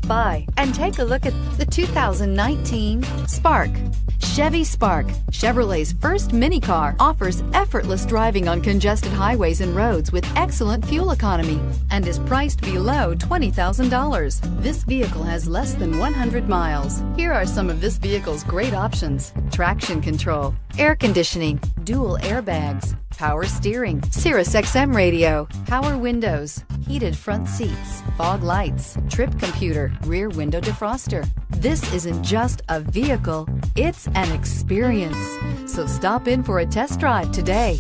by and take a look at the 2019 Spark. Chevy Spark, Chevrolet's first mini car, offers effortless driving on congested highways and roads with excellent fuel economy and is priced below $20,000. This vehicle has less than 100 miles. Here are some of this vehicle's great options: traction control, air conditioning, dual airbags, power steering, Sirius XM radio, power windows, heated front seats, fog lights, trip computer, rear window defroster. This isn't just a vehicle, it's an experience. So stop in for a test drive today.